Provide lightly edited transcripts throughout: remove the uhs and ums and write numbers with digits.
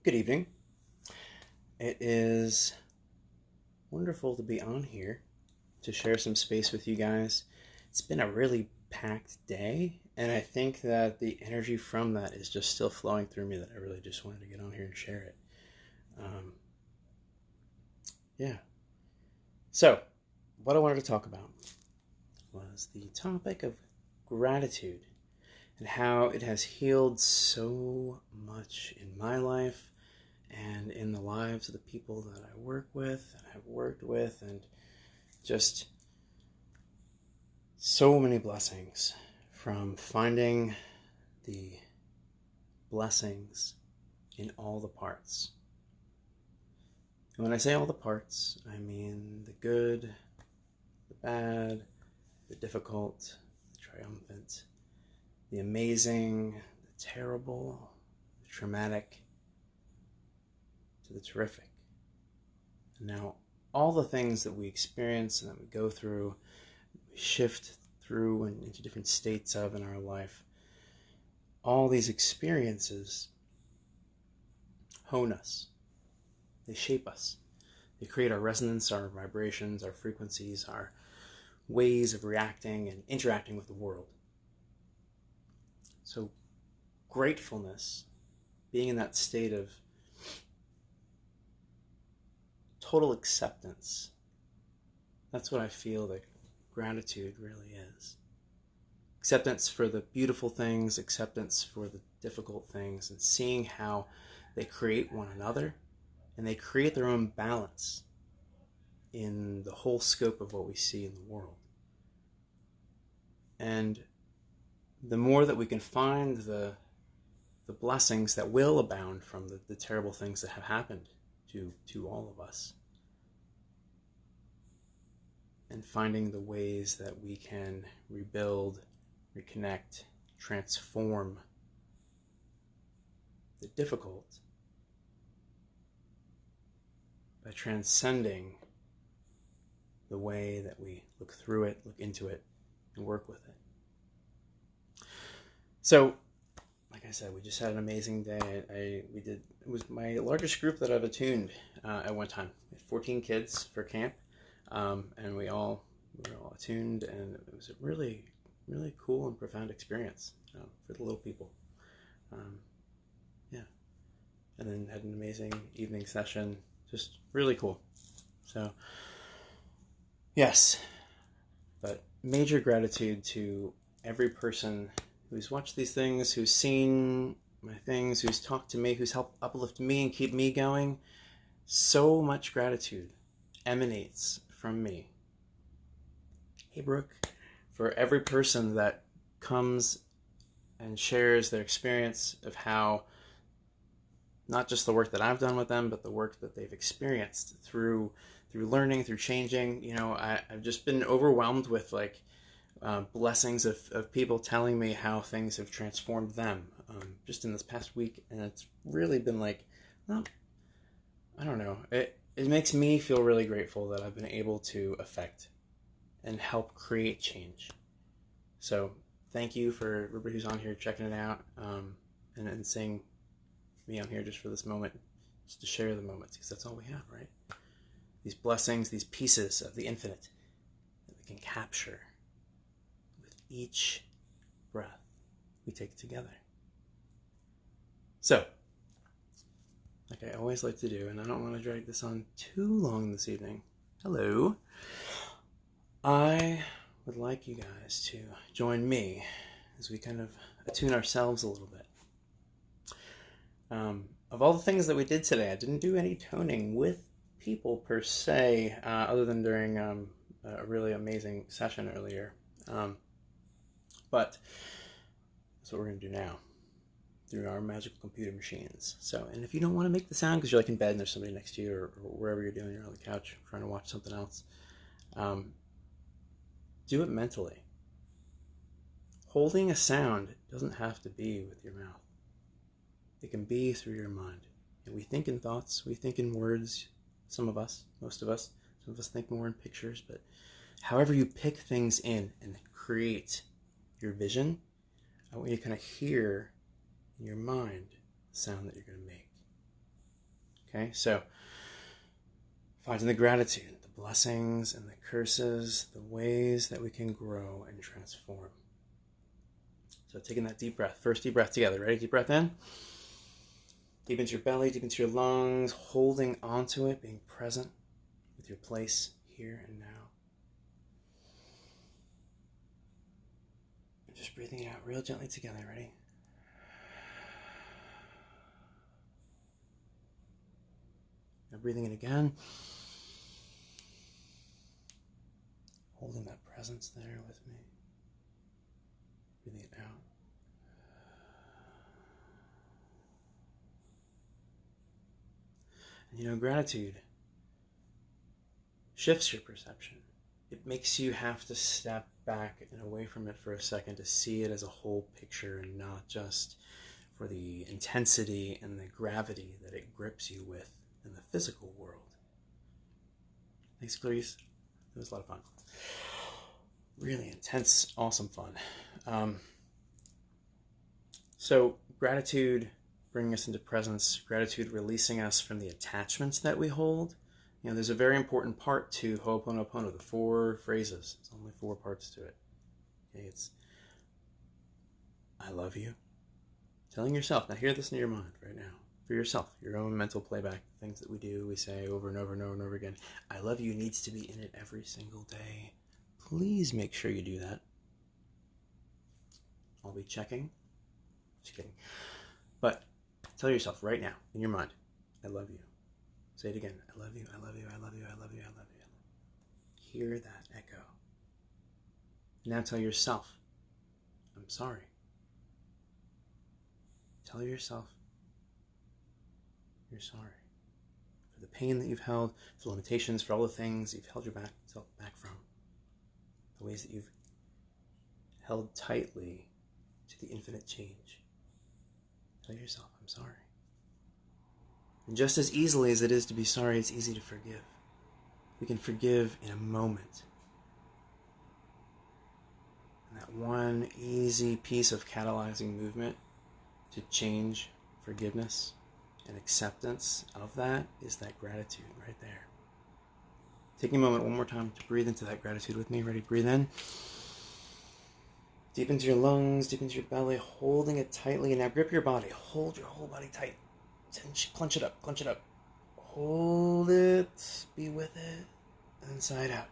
Good evening. It is wonderful to be on here to share some space with you guys. It's been a really packed day, and I think that the energy from that is just still flowing through me that I really just wanted to get on here and share it. Um, yeah. So, what I wanted to talk about was the topic of gratitude and how it has healed so much in my life and in the lives of the people that I work with and have worked with, and just so many blessings from finding the blessings in all the parts. And when I say all the parts, I mean the good, the bad, the difficult, the triumphant, the amazing, the terrible, the traumatic, to the terrific. And now, all the things that we experience and that we go through, we shift through and into different states of in our life, all these experiences hone us. They shape us. They create our resonance, our vibrations, our frequencies, our ways of reacting and interacting with the world. So, gratefulness, being in that state of total acceptance, that's what I feel that gratitude really is. Acceptance for the beautiful things, acceptance for the difficult things, and seeing how they create one another and they create their own balance in the whole scope of what we see in the world. And the more that we can find the blessings that will abound from the terrible things that have happened to all of us, and finding the ways that we can rebuild, reconnect, transform the difficult by transcending the way that we look through it, look into it, and work with it. So, like I said, we just had an amazing day. It was my largest group that I've attuned at one time. We had 14 kids for camp, and we were all attuned, and it was a really, really cool and profound experience for the little people. Yeah, and then had an amazing evening session. Just really cool. So, yes, but major gratitude to every person who's watched these things, who's seen my things, who's talked to me, who's helped uplift me and keep me going. So much gratitude emanates from me. Hey, Brooke, for every person that comes and shares their experience of how not just the work that I've done with them, but the work that they've experienced through learning, through changing. I've just been overwhelmed with blessings of people telling me how things have transformed them just in this past week, and it's really been well, I don't know. It makes me feel really grateful that I've been able to affect and help create change. So thank you for everybody who's on here checking it out, and seeing me on here just for this moment, just to share the moments, because that's all we have, right? These blessings, these pieces of the infinite that we can capture with each breath we take together. So, like I always like to do, and I don't want to drag this on too long this evening. Hello. I would like you guys to join me as we kind of attune ourselves a little bit. Of all the things that we did today, I didn't do any toning with people per se, other than during a really amazing session earlier. But that's what we're going to do now through our magical computer machines. So, and if you don't want to make the sound because you're like in bed and there's somebody next to you, or wherever you're doing, you're on the couch trying to watch something else, do it mentally. Holding a sound doesn't have to be with your mouth. It can be through your mind. And we think in thoughts, we think in words, some of us, most of us. Some of us think more in pictures, but however you pick things in and create your vision, I want you to kind of hear in your mind the sound that you're going to make. Okay, so finding the gratitude, the blessings and the curses, the ways that we can grow and transform. So taking that deep breath, first deep breath together. Ready? Deep breath in. Deep into your belly, deep into your lungs, holding onto it, being present with your place here and now. And just breathing it out real gently together. Ready? Now breathing in again. Holding that presence there with me. Breathing it out. And you know, gratitude shifts your perception. It makes you have to step back and away from it for a second to see it as a whole picture and not just for the intensity and the gravity that it grips you with in the physical world. Thanks, Clarice. It was a lot of fun. Really intense, awesome fun. So gratitude bringing us into presence, gratitude releasing us from the attachments that we hold. You know, there's a very important part to Ho'oponopono, the 4 phrases. There's only 4 parts to it. Okay, it's I love you. Telling yourself, now hear this in your mind right now, for yourself, your own mental playback, things that we do, we say over and over and over and over again. I love you needs to be in it every single day. Please make sure you do that. I'll be checking. Just kidding. But tell yourself right now, in your mind, I love you. Say it again. I love you, I love you, I love you, I love you, I love you. Hear that echo. Now tell yourself, I'm sorry. Tell yourself you're sorry for the pain that you've held, for the limitations, for all the things you've held yourself back from, the ways that you've held tightly to the infinite change. Tell yourself, I'm sorry. And just as easily as it is to be sorry, it's easy to forgive. We can forgive in a moment. And that one easy piece of catalyzing movement to change forgiveness and acceptance of that is that gratitude right there. Taking a moment one more time to breathe into that gratitude with me. Ready? Breathe in. Deep into your lungs, deep into your belly, holding it tightly. And now grip your body. Hold your whole body tight. Clench it up, clench it up. Hold it, be with it, and side out.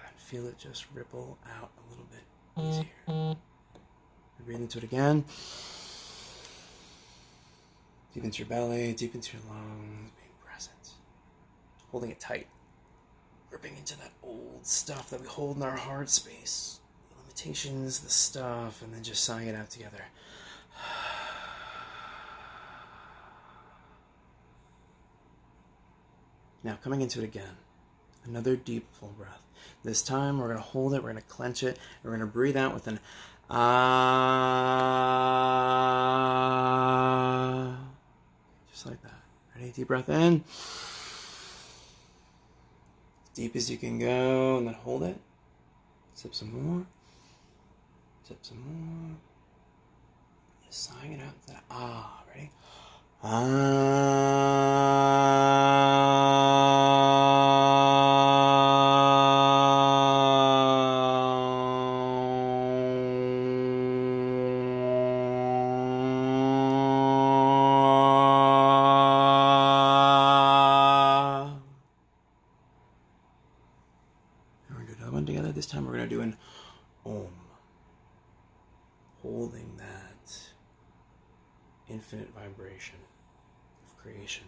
And feel it just ripple out a little bit easier. And breathe into it again. Deep into your belly, deep into your lungs, being present. Holding it tight. Gripping into that old stuff that we hold in our heart space. The limitations, the stuff, and then just sighing it out together. Now, coming into it again, another deep, full breath. This time, we're going to hold it, we're going to clench it, and we're going to breathe out with an ah. Just like that. Ready? Deep breath in. As deep as you can go, and then hold it. Sip some more. Sip some more. Just sighing it out with that ah. Ready? We're going to do another one together. This time we're going to do an Om. Holding that infinite vibration of creation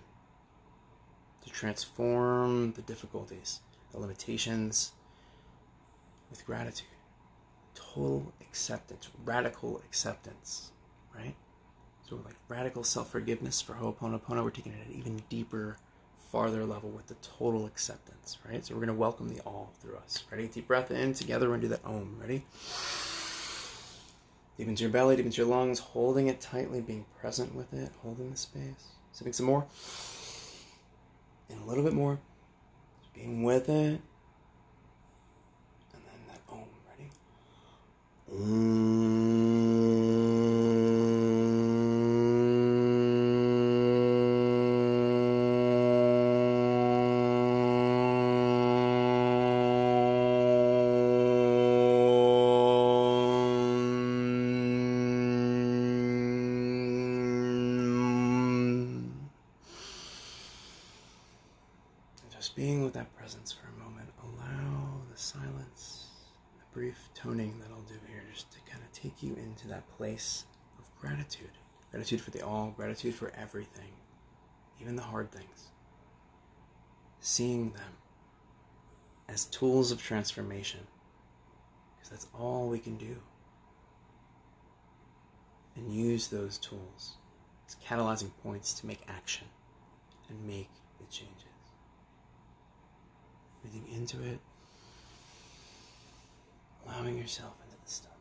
to transform the difficulties, the limitations, with gratitude. Total acceptance, radical acceptance, right? So like radical self-forgiveness for Ho'oponopono, we're taking it at an even deeper, farther level with the total acceptance, right? So we're going to welcome the all through us. Ready? Deep breath in. Together we're going to do that Om. Ready? Deep into your belly, deep into your lungs, holding it tightly, being present with it, holding the space. Sipping some more. And a little bit more. Just being with it. And then that Om. Ready? Just being with that presence for a moment, allow the silence, the brief toning that I'll do here, just to kind of take you into that place of gratitude. Gratitude for the all, gratitude for everything, even the hard things. Seeing them as tools of transformation, because that's all we can do. And use those tools as catalyzing points to make action and make the changes. Breathing into it, allowing yourself into the stillness.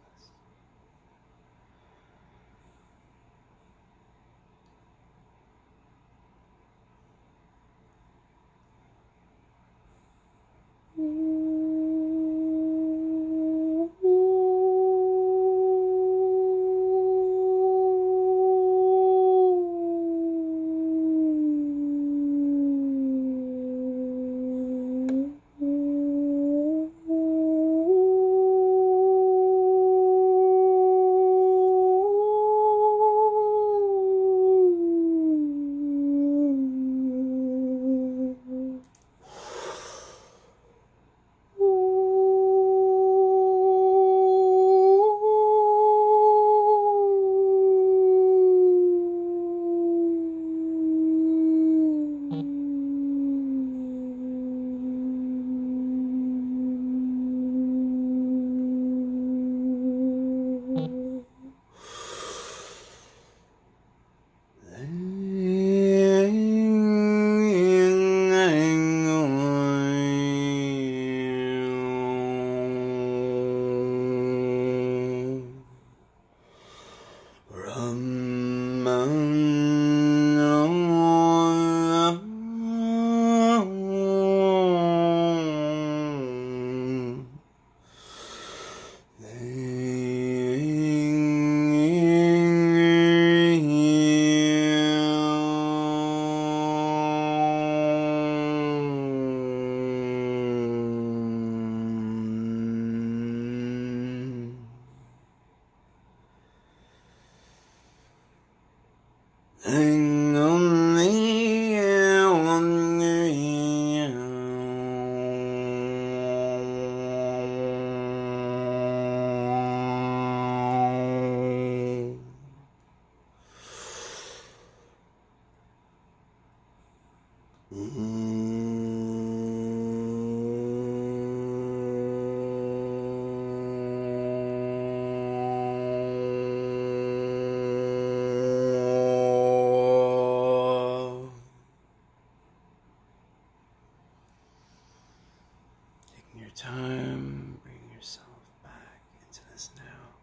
Time, bring yourself back into this now,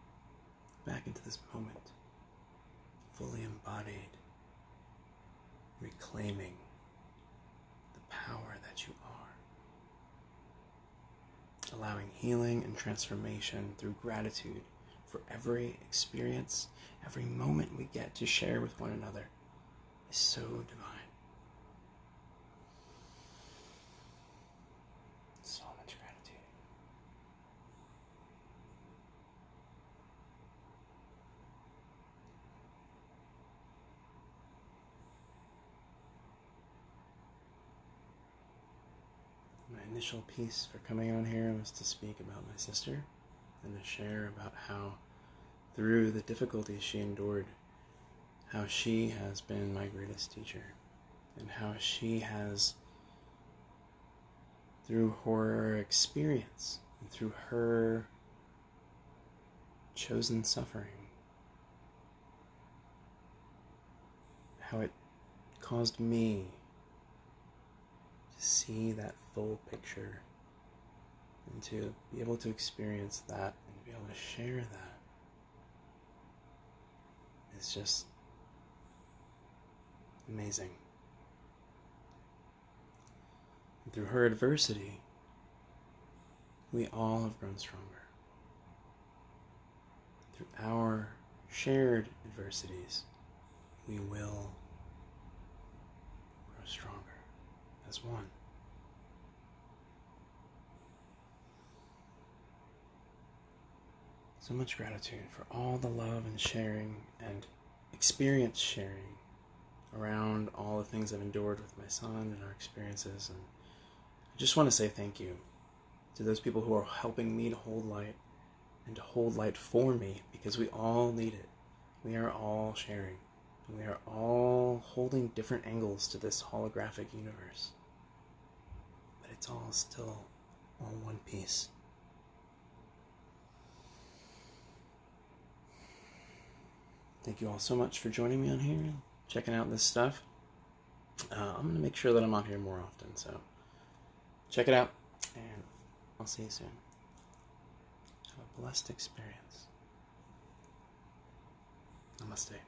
back into this moment, fully embodied, reclaiming the power that you are, allowing healing and transformation through gratitude for every experience, every moment we get to share with one another is so divine. My initial piece for coming on here was to speak about my sister and to share about how, through the difficulties she endured, how she has been my greatest teacher, and how she has, through her experience, and through her chosen suffering, how it caused me to see that full picture and to be able to experience that and to be able to share that is just amazing. And through her adversity, we all have grown stronger. Through our shared adversities, we will grow stronger as one. So much gratitude for all the love and sharing and experience sharing around all the things I've endured with my son and our experiences. And I just want to say thank you to those people who are helping me to hold light and to hold light for me, because we all need it. We are all sharing. We are all holding different angles to this holographic universe. But it's all still all one piece. Thank you all so much for joining me on here, checking out this stuff. I'm going to make sure that I'm on here more often, so check it out, and I'll see you soon. Have a blessed experience. Namaste.